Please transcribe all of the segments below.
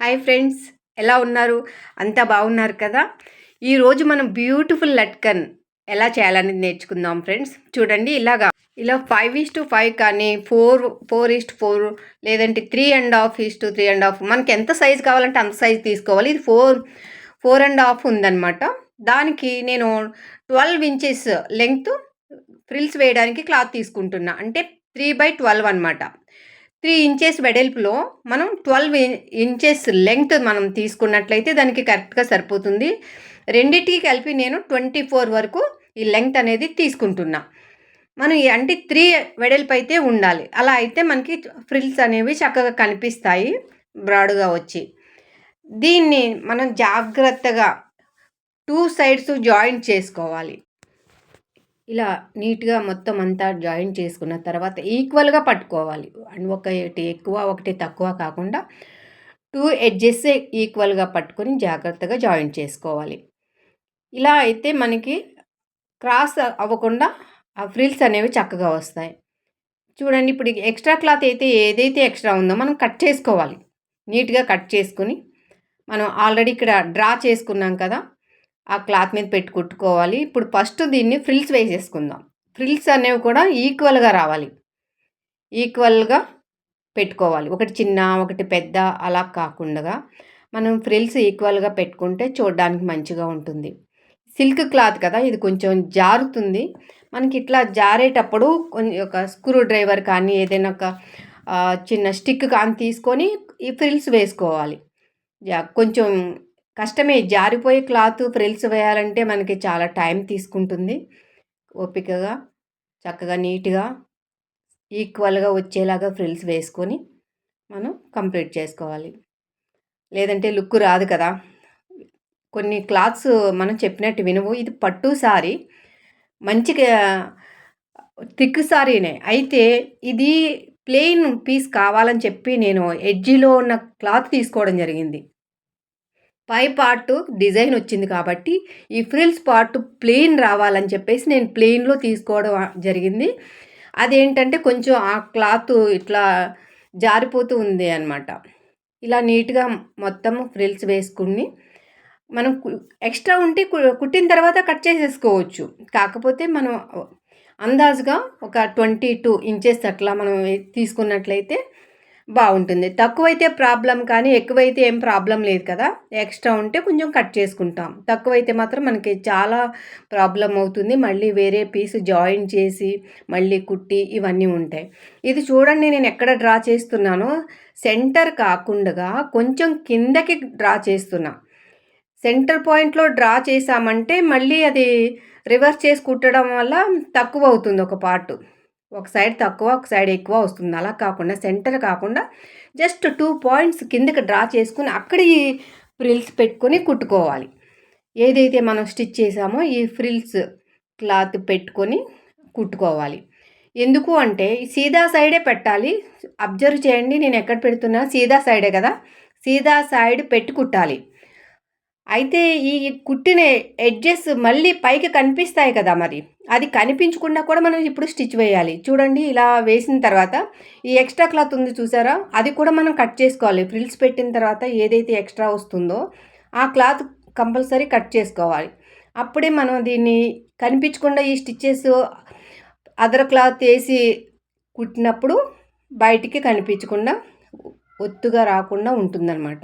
Hi friends, ఎలా ఉన్నారు? అంతా బాగున్నారు కదా? ఈరోజు మనం బ్యూటిఫుల్ లట్కన్ ఎలా చేయాలనేది నేర్చుకుందాం ఫ్రెండ్స్. చూడండి, ఇలా 5:5 కానీ 4:4 లేదంటే 3.5:3.5 మనకి ఎంత సైజు కావాలంటే అంత సైజు తీసుకోవాలి. ఇది 4.5 ఉందన్నమాట. దానికి నేను 12 ఇంచెస్ లెంగ్త్ ఫ్రిల్స్ వేయడానికి క్లాత్ తీసుకుంటున్నా. అంటే 3/12 అనమాట. 3 ఇంచెస్ వెడల్పులో మనం 12 ఇంచెస్ లెంగ్త్ మనం తీసుకున్నట్లయితే దానికి కరెక్ట్గా సరిపోతుంది. రెండిటికి కలిపి నేను 24 వరకు ఈ లెంగ్త్ అనేది తీసుకుంటున్నా. మనం అంటే 3 వెడల్పు అయితే ఉండాలి. అలా అయితే మనకి ఫ్రిల్స్ అనేవి చక్కగా కనిపిస్తాయి బ్రాడ్గా వచ్చి. దీన్ని మనం జాగ్రత్తగా 2 సైడ్స్ జాయింట్ చేసుకోవాలి. ఇలా నీట్గా మొత్తం అంతా జాయిన్ చేసుకున్న తర్వాత ఈక్వల్గా పట్టుకోవాలి. ఒకటి ఎక్కువ ఒకటి తక్కువ కాకుండా 2 ఎడ్జెస్ ఈక్వల్గా పట్టుకొని జాగ్రత్తగా జాయిన్ చేసుకోవాలి. ఇలా అయితే మనకి క్రాస్ అవ్వకుండా ఆ ఫ్రిల్స్ అనేవి చక్కగా వస్తాయి. చూడండి, ఇప్పుడు ఎక్స్ట్రా క్లాత్ ఏదైతే ఎక్స్ట్రా ఉందో మనం కట్ చేసుకోవాలి. నీట్గా కట్ చేసుకుని మనం ఆల్రెడీ ఇక్కడ డ్రా చేసుకున్నాం కదా, ఆ క్లాత్ మీద పెట్టి కుట్టుకోవాలి. ఇప్పుడు ఫస్ట్ దీన్ని ఫ్రిల్స్ వేసేసుకుందాం. ఫ్రిల్స్ అనేవి కూడా ఈక్వల్గా రావాలి. ఈక్వల్గా పెట్టుకోవాలి. ఒకటి చిన్న ఒకటి పెద్ద అలా కాకుండా మనం ఫ్రిల్స్ ఈక్వల్గా పెట్టుకుంటే చూడడానికి మంచిగా ఉంటుంది. సిల్క్ క్లాత్ కదా, ఇది కొంచెం జారుతుంది. మనకి ఇట్లా జారేటప్పుడు ఒక స్క్రూ డ్రైవర్ కానీ ఏదైనా ఒక చిన్న స్టిక్ కానీ తీసుకొని ఈ ఫ్రిల్స్ వేసుకోవాలి. కొంచెం కష్టమే, జారిపోయే క్లాత్ ఫ్రిల్స్ వేయాలంటే మనకి చాలా టైం తీసుకుంటుంది. ఓపికగా చక్కగా నీట్గా ఈక్వల్గా వచ్చేలాగా ఫ్రిల్స్ వేసుకొని మనం కంప్లీట్ చేసుకోవాలి. లేదంటే లుక్ రాదు కదా. కొన్ని క్లాత్స్ మనం చెప్పినట్టు వినవు. ఇది పట్టు సారీ, మంచిగా థిక్ సారీనే. అయితే ఇది ప్లెయిన్ పీస్ కావాలని చెప్పి నేను ఎడ్జిలో ఉన్న క్లాత్ తీసుకోవడం జరిగింది. పై పార్ట్ డిజైన్ వచ్చింది కాబట్టి ఈ ఫ్రిల్స్ పార్ట్ ప్లెయిన్ రావాలని చెప్పేసి నేను ప్లెయిన్లో తీసుకోవడం జరిగింది. అదేంటంటే కొంచెం ఆ క్లాత్ ఇట్లా జారిపోతూ ఉంది అనమాట. ఇలా నీట్గా మొత్తం ఫ్రిల్స్ వేసుకుని మనం ఎక్స్ట్రా ఉంటే కుట్టిన తర్వాత కట్ చేసేసుకోవచ్చు. కాకపోతే మనం అందాజుగా ఒక 22 ఇంచెస్ అట్లా మనం తీసుకున్నట్లయితే బాగుంటుంది. తక్కువైతే ప్రాబ్లం, కానీ ఎక్కువైతే ఏం ప్రాబ్లం లేదు కదా. ఎక్స్ట్రా ఉంటే కొంచెం కట్ చేసుకుంటాం. తక్కువైతే మాత్రం మనకి చాలా ప్రాబ్లం అవుతుంది. మళ్ళీ వేరే పీస్ జాయిన్ చేసి మళ్ళీ కుట్టి ఇవన్నీ ఉంటాయి. ఇది చూడండి, నేను ఎక్కడ డ్రా చేస్తున్నానో సెంటర్ కాకుండా కొంచెం కిందకి డ్రా చేస్తున్నా. సెంటర్ పాయింట్లో డ్రా చేసామంటే మళ్ళీ అది రివర్స్ చేసి కుట్టడం వల్ల తక్కువ అవుతుంది. ఒక పార్ట్ ఒక సైడ్ తక్కువ ఒక సైడ్ ఎక్కువ వస్తుంది. అలా కాకుండా సెంటర్ కాకుండా జస్ట్ 2 పాయింట్స్ కిందకి డ్రా చేసుకుని అక్కడ ఈ ఫ్రిల్స్ పెట్టుకొని కుట్టుకోవాలి. ఏదైతే మనం స్టిచ్ చేసామో ఈ ఫ్రిల్స్ క్లాత్ పెట్టుకొని కుట్టుకోవాలి. ఎందుకు అంటే సీదా సైడే పెట్టాలి. అబ్జర్వ్ చేయండి, నేను ఎక్కడ పెడుతున్నా, సీదా సైడే కదా, సీదా సైడ్ పెట్టి కుట్టాలి. అయితే ఈ కుట్టిన ఎడ్జెస్ మళ్ళీ పైకి కనిపిస్తాయి కదా, మరి అది కనిపించకుండా కూడా మనం ఇప్పుడు స్టిచ్ వేయాలి. చూడండి, ఇలా వేసిన తర్వాత ఈ ఎక్స్ట్రా క్లాత్ ఉంది చూసారా, అది కూడా మనం కట్ చేసుకోవాలి. ఫ్రిల్స్ పెట్టిన తర్వాత ఏదైతే ఎక్స్ట్రా వస్తుందో ఆ క్లాత్ కంపల్సరీ కట్ చేసుకోవాలి. అప్పుడే మనం దీన్ని కనిపించకుండా ఈ స్టిచ్చెస్ అదర్ క్లాత్ వేసి కుట్టినప్పుడు బయటికి కనిపించకుండా ఒత్తుగా రాకుండా ఉంటుందన్నమాట.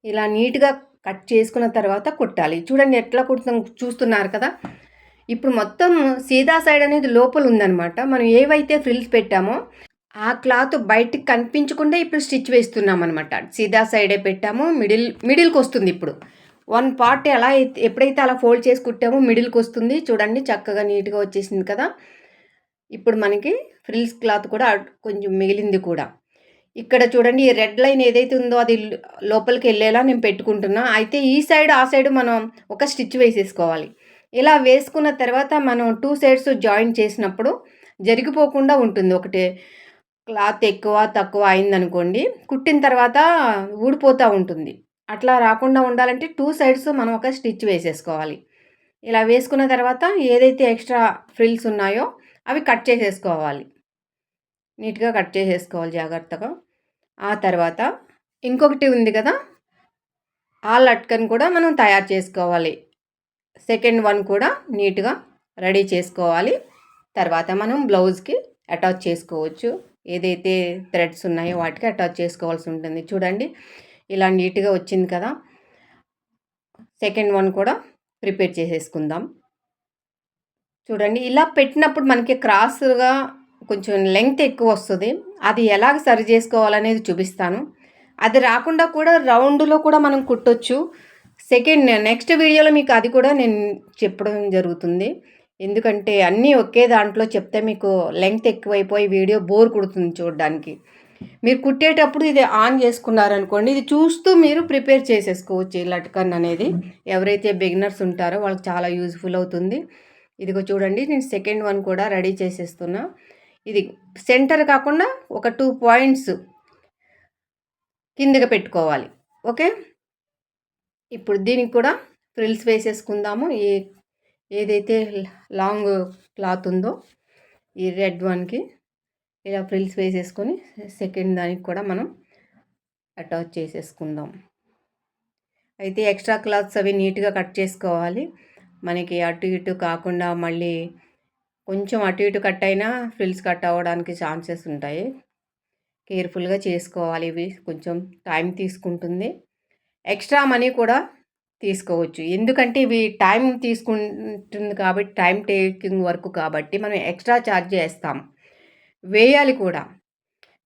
ఇలా నీట్గా కట్ చేసుకున్న తర్వాత కుట్టాలి. చూడండి ఎట్లా చూస్తున్నారు కదా. ఇప్పుడు మొత్తం సీదా సైడ్ అనేది లోపల ఉందన్నమాట. మనం ఏవైతే ఫ్రిల్స్ పెట్టామో ఆ క్లాత్ బయటికి కనిపించకుండా ఇప్పుడు స్టిచ్ వేస్తున్నాం అనమాట. సీదా సైడే పెట్టాము, మిడిల్కి వస్తుంది. ఇప్పుడు 1 పార్ట్ ఎలా ఎప్పుడైతే అలా ఫోల్డ్ చేసి కుట్టామో మిడిల్కి వస్తుంది. చూడండి చక్కగా నీట్గా వచ్చేసింది కదా. ఇప్పుడు మనకి ఫ్రిల్స్ క్లాత్ కూడా కొంచెం మిగిలింది కూడా. ఇక్కడ చూడండి, ఈ రెడ్ లైన్ ఏదైతే ఉందో అది లోపలికి వెళ్ళేలా నేను పెట్టుకుంటున్నా. అయితే ఈ సైడ్ ఆ సైడ్ మనం ఒక స్టిచ్ వేసేసుకోవాలి. ఇలా వేసుకున్న తర్వాత మనం 2 సైడ్స్ జాయిన్ చేసినప్పుడు జరిగిపోకుండా ఉంటుంది. ఒకటి క్లాత్ ఎక్కువ తక్కువ అయిందనుకోండి, కుట్టిన తర్వాత ఊడిపోతూ ఉంటుంది. అట్లా రాకుండా ఉండాలంటే 2 సైడ్స్ మనం ఒక స్టిచ్ వేసేసుకోవాలి. ఇలా వేసుకున్న తర్వాత ఏదైతే ఎక్స్ట్రా ఫ్రిల్స్ ఉన్నాయో అవి కట్ చేసేసుకోవాలి. నీట్గా కట్ చేసేసుకోవాలి జాగ్రత్తగా. ఆ తర్వాత ఇంకొకటి ఉంది కదా, ఆ లట్కన్ కూడా మనం తయారు చేసుకోవాలి. సెకండ్ వన్ కూడా నీట్గా రెడీ చేసుకోవాలి. తర్వాత మనం బ్లౌజ్కి అటాచ్ చేసుకోవచ్చు. ఏదైతే థ్రెడ్స్ ఉన్నాయో వాటికి అటాచ్ చేసుకోవాల్సి ఉంటుంది. చూడండి ఇలా నీట్గా వచ్చింది కదా. సెకండ్ వన్ కూడా ప్రిపేర్ చేసేసుకుందాం. చూడండి ఇలా పెట్టినప్పుడు మనకి క్రాస్గా కొంచెం లెంగ్త్ ఎక్కువ వస్తుంది. అది ఎలాగ సరి చేసుకోవాలనేది చూపిస్తాను. అది రాకుండా కూడా రౌండ్లో కూడా మనం కుట్టొచ్చు. నెక్స్ట్ వీడియోలో మీకు అది కూడా నేను చెప్పడం జరుగుతుంది. ఎందుకంటే అన్నీ ఒకే దాంట్లో చెప్తే మీకు లెంగ్త్ ఎక్కువైపోయి వీడియో బోర్ కొడుతుంది చూడడానికి. మీరు కుట్టేటప్పుడు ఇది ఆన్ చేసుకున్నారనుకోండి, ఇది చూస్తూ మీరు ప్రిపేర్ చేసేసుకోవచ్చు. ఈ లట్కన్ అనేది ఎవరైతే బిగినర్స్ ఉంటారో వాళ్ళకి చాలా యూజ్ఫుల్ అవుతుంది. ఇదిగో చూడండి నేను సెకండ్ వన్ కూడా రెడీ చేసేస్తున్నా. ఇది సెంటర్ కాకుండా ఒక 2 పాయింట్స్ కిందగా పెట్టుకోవాలి. ఓకే, ఇప్పుడు దీనికి కూడా ఫ్రిల్స్ వేసేసుకుందాము. ఏదైతే లాంగ్ క్లాత్ ఉందో ఈ రెడ్ వన్కి ఇలా ఫ్రిల్స్ వేసేసుకొని సెకండ్ దానికి కూడా మనం అటాచ్ చేసేసుకుందాం. అయితే ఎక్స్ట్రా క్లాత్స్ అవి నీట్గా కట్ చేసుకోవాలి. మనకి అటు ఇటు కాకుండా మళ్ళీ కొంచెం అటు ఇటు కట్ అయినా ఫ్రిల్స్ కట్ అవ్వడానికి ఛాన్సెస్ ఉంటాయి. కేర్ఫుల్గా చేసుకోవాలి. ఇవి కొంచెం టైం తీసుకుంటుంది. ఎక్స్ట్రా మనీ కూడా తీసుకోవచ్చు. ఎందుకంటే ఇవి టైం తీసుకుంటుంది కాబట్టి, టైం టేకింగ్ వర్క్ కాబట్టి మనం ఎక్స్ట్రా ఛార్జ్ చేస్తాం, వేయాలి కూడా.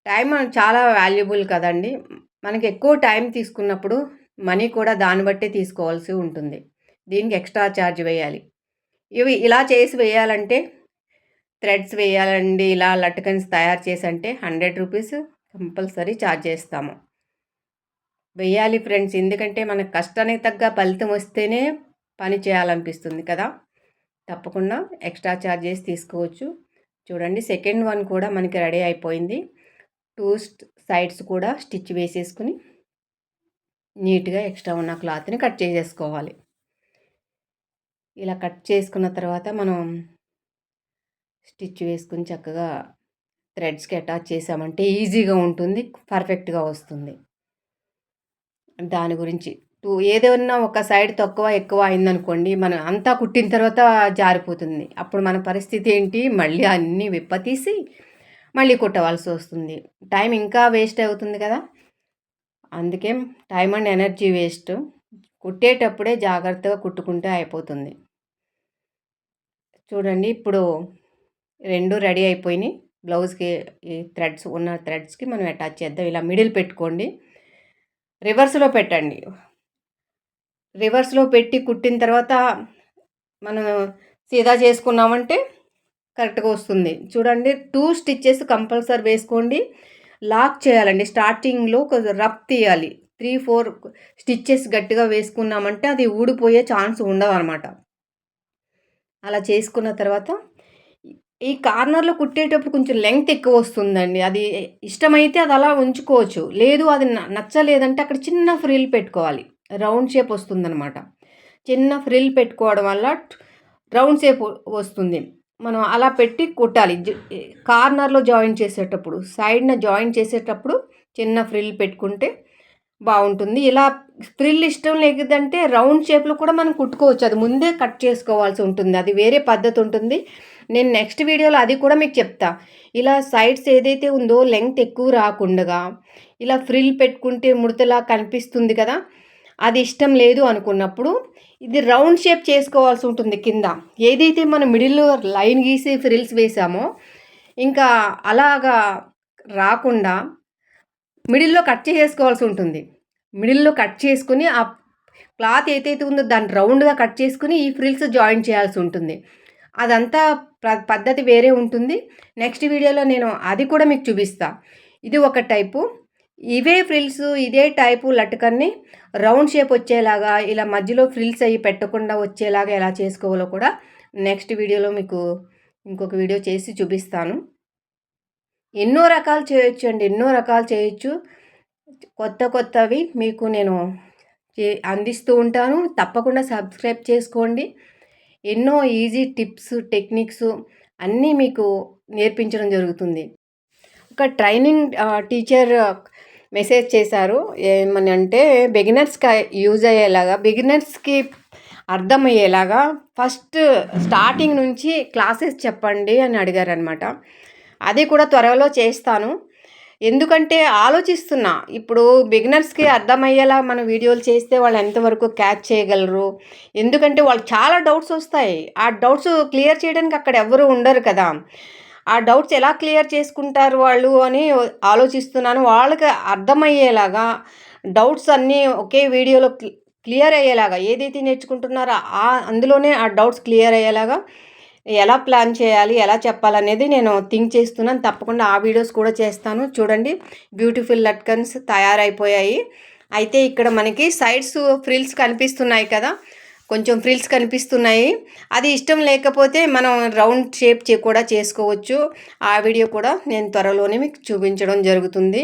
టైం చాలా వాల్యుబుల్ కదండి. మనకి ఎక్కువ టైం తీసుకున్నప్పుడు మనీ కూడా దాన్ని బట్టే తీసుకోవాల్సి ఉంటుంది. దీనికి ఎక్స్ట్రా ఛార్జ్ వేయాలి. ఇవి ఇలా చేసి వేయాలంటే థ్రెడ్స్ వేయాలండి. ఇలా లట్కన్స్ తయారు చేసి అంటే 100 రూపీస్ కంపల్సరీ ఛార్జ్ చేస్తాము. వేయాలి ఫ్రెండ్స్, ఎందుకంటే మనకు కష్టానికి తగ్గ ఫలితం వస్తేనే పని చేయాలనిపిస్తుంది కదా. తప్పకుండా ఎక్స్ట్రా ఛార్జెస్ తీసుకోవచ్చు. చూడండి సెకండ్ వన్ కూడా మనకి రెడీ అయిపోయింది. 2 సైడ్స్ కూడా స్టిచ్ వేసేసుకుని నీట్గా ఎక్స్ట్రా ఉన్న క్లాత్ని కట్ చేసేసుకోవాలి. ఇలా కట్ చేసుకున్న తర్వాత మనం స్టిచ్ వేసుకుని చక్కగా థ్రెడ్స్కి అటాచ్ చేసామంటే ఈజీగా ఉంటుంది, పర్ఫెక్ట్గా వస్తుంది. దాని గురించి ఏదైనా ఒక సైడ్ తక్కువ ఎక్కువ అయిందనుకోండి, మనం అంతా కుట్టిన తర్వాత జారిపోతుంది. అప్పుడు మన పరిస్థితి ఏంటి, మళ్ళీ అన్నీ విప్పతీసి మళ్ళీ కుట్టవలసి వస్తుంది. టైం ఇంకా వేస్ట్ అవుతుంది కదా. అందుకే టైం అండ్ ఎనర్జీ వేస్ట్. కుట్టేటప్పుడే జాగ్రత్తగా కుట్టుకుంటే అయిపోతుంది. చూడండి ఇప్పుడు 2 రెడీ అయిపోయినాయి. బ్లౌజ్కి ఈ థ్రెడ్స్కి మనం అటాచ్ చేద్దాం. ఇలా మిడిల్ పెట్టుకోండి, రివర్స్లో పెట్టండి. రివర్స్లో పెట్టి కుట్టిన తర్వాత మనం సీదా చేసుకున్నామంటే కరెక్ట్గా వస్తుంది. చూడండి 2 స్టిచ్చెస్ కంపల్సరీ వేసుకోండి. లాక్ చేయాలండి. స్టార్టింగ్లో కొంచెం రఫ్ తీయాలి. 3-4 స్టిచ్చెస్ గట్టిగా వేసుకున్నామంటే అది ఊడిపోయే ఛాన్స్ ఉండవు అనమాట. అలా చేసుకున్న తర్వాత ఈ కార్నర్లో కుట్టేటప్పుడు కొంచెం లెంగ్త్ ఎక్కువ వస్తుందండి. అది ఇష్టమైతే అది అలా ఉంచుకోవచ్చు, లేదు అది నచ్చలేదంటే అక్కడ చిన్న ఫ్రిల్ పెట్టుకోవాలి. రౌండ్ షేప్ వస్తుందన్నమాట. చిన్న ఫ్రిల్ పెట్టుకోవడం వల్ల రౌండ్ షేప్ వస్తుంది. మనం అలా పెట్టి కుట్టాలి. కార్నర్లో జాయిన్ చేసేటప్పుడు, సైడ్న జాయిన్ చేసేటప్పుడు చిన్న ఫ్రిల్ పెట్టుకుంటే బాగుంటుంది. ఇలా ఫ్రిల్ ఇష్టం లేదంటే రౌండ్ షేప్లో కూడా మనం కుట్టుకోవచ్చు. అది ముందే కట్ చేసుకోవాల్సి ఉంటుంది, అది వేరే పద్ధతి ఉంటుంది. నేను నెక్స్ట్ వీడియోలో అది కూడా మీకు చెప్తా. ఇలా సైడ్స్ ఏదైతే ఉందో లెంగ్త్ ఎక్కువ రాకుండా ఇలా ఫ్రిల్ పెట్టుకుంటే ముడతలా కనిపిస్తుంది కదా, అది ఇష్టం లేదు అనుకున్నప్పుడు ఇది రౌండ్ షేప్ చేసుకోవాల్సి ఉంటుంది. కింద ఏదైతే మనం మిడిల్లో లైన్ గీసి ఫ్రిల్స్ వేసామో ఇంకా అలాగా రాకుండా మిడిల్లో కట్ చేసేసుకోవాల్సి ఉంటుంది. మిడిల్లో కట్ చేసుకుని ఆ క్లాత్ ఏదైతే ఉందో దాన్ని రౌండ్గా కట్ చేసుకుని ఈ ఫ్రిల్స్ జాయిన్ చేయాల్సి ఉంటుంది. అదంతా పద్ధతి వేరే ఉంటుంది. నెక్స్ట్ వీడియోలో నేను అది కూడా మీకు చూపిస్తా. ఇది ఒక టైపు. ఇవే ఫ్రిల్స్ ఇదే టైపు లట్కన్ని రౌండ్ షేప్ వచ్చేలాగా ఇలా మధ్యలో ఫ్రిల్స్ అయ్యి పెట్టకుండా వచ్చేలాగా ఎలా చేసుకోవాలో కూడా నెక్స్ట్ వీడియోలో మీకు ఇంకొక వీడియో చేసి చూపిస్తాను. ఎన్నో రకాలు చేయొచ్చు అండి, ఎన్నో రకాలు చేయొచ్చు. కొత్తవి మీకు నేను అందిస్తూ ఉంటాను. తప్పకుండా సబ్స్క్రైబ్ చేసుకోండి. ఎన్నో ఈజీ టిప్స్ టెక్నిక్స్ అన్నీ మీకు నేర్పించడం జరుగుతుంది. ఒక ట్రైనింగ్ టీచర్ మెసేజ్ చేశారు. ఏమని అంటే బిగినర్స్‌కి యూజ్ అయ్యేలాగా, బిగినర్స్‌కి అర్థమయ్యేలాగా ఫస్ట్ స్టార్టింగ్ నుంచి క్లాసెస్ చెప్పండి అని అడిగారనమాట. అది కూడా త్వరలో చేస్తాను. ఎందుకంటే ఆలోచిస్తున్నా, ఇప్పుడు బిగినర్స్‌కి అర్థమయ్యేలా మనం వీడియోలు చేస్తే వాళ్ళు ఎంతవరకు క్యాచ్ చేయగలరు? ఎందుకంటే వాళ్ళకి చాలా డౌట్స్ వస్తాయి. ఆ డౌట్స్ క్లియర్ చేయడానికి అక్కడ ఎవ్వరు ఉండరు కదా! ఆ డౌట్స్ ఎలా క్లియర్ చేసుకుంటారు వాళ్ళు అని ఆలోచిస్తున్నాను. వాళ్ళకి అర్థమయ్యేలాగా డౌట్స్ అన్నీ ఒకే వీడియోలో క్లియర్ అయ్యేలాగా ఏదైతే నేర్చుకుంటున్నారో అందులోనే ఆ డౌట్స్ క్లియర్ అయ్యేలాగా ఎలా ప్లాన్ చేయాలి, ఎలా చెప్పాలనేది నేను థింక్ చేస్తున్నాను. తప్పకుండా ఆ వీడియోస్ కూడా చేస్తాను. చూడండి, బ్యూటిఫుల్ లట్కన్స్ తయారైపోయాయి. అయితే ఇక్కడ మనకి సైడ్స్ ఫ్రిల్స్ కనిపిస్తున్నాయి కదా! కొంచెం ఫ్రిల్స్ కనిపిస్తున్నాయి. అది ఇష్టం లేకపోతే మనం రౌండ్ షేప్ కూడా చేసుకోవచ్చు. ఆ వీడియో కూడా నేను త్వరలోనే మీకు చూపించడం జరుగుతుంది.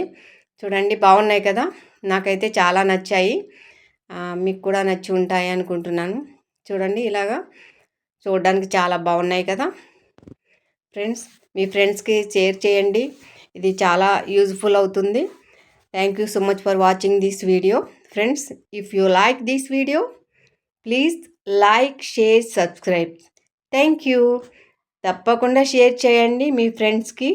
చూడండి, బాగున్నాయి కదా! నాకైతే చాలా నచ్చాయి. మీకు కూడా నచ్చి ఉంటాయి అనుకుంటున్నాను. చూడండి, ఇలాగా చూడడానికి చాలా బాగున్నాయి కదా ఫ్రెండ్స్. మీ ఫ్రెండ్స్కి షేర్ చేయండి, ఇది చాలా యూజ్ఫుల్ అవుతుంది. Thank you so much for watching this video friends. If you like this video, please like, share, subscribe. Thank you. తప్పకుండా షేర్ చేయండి మీ ఫ్రెండ్స్కి.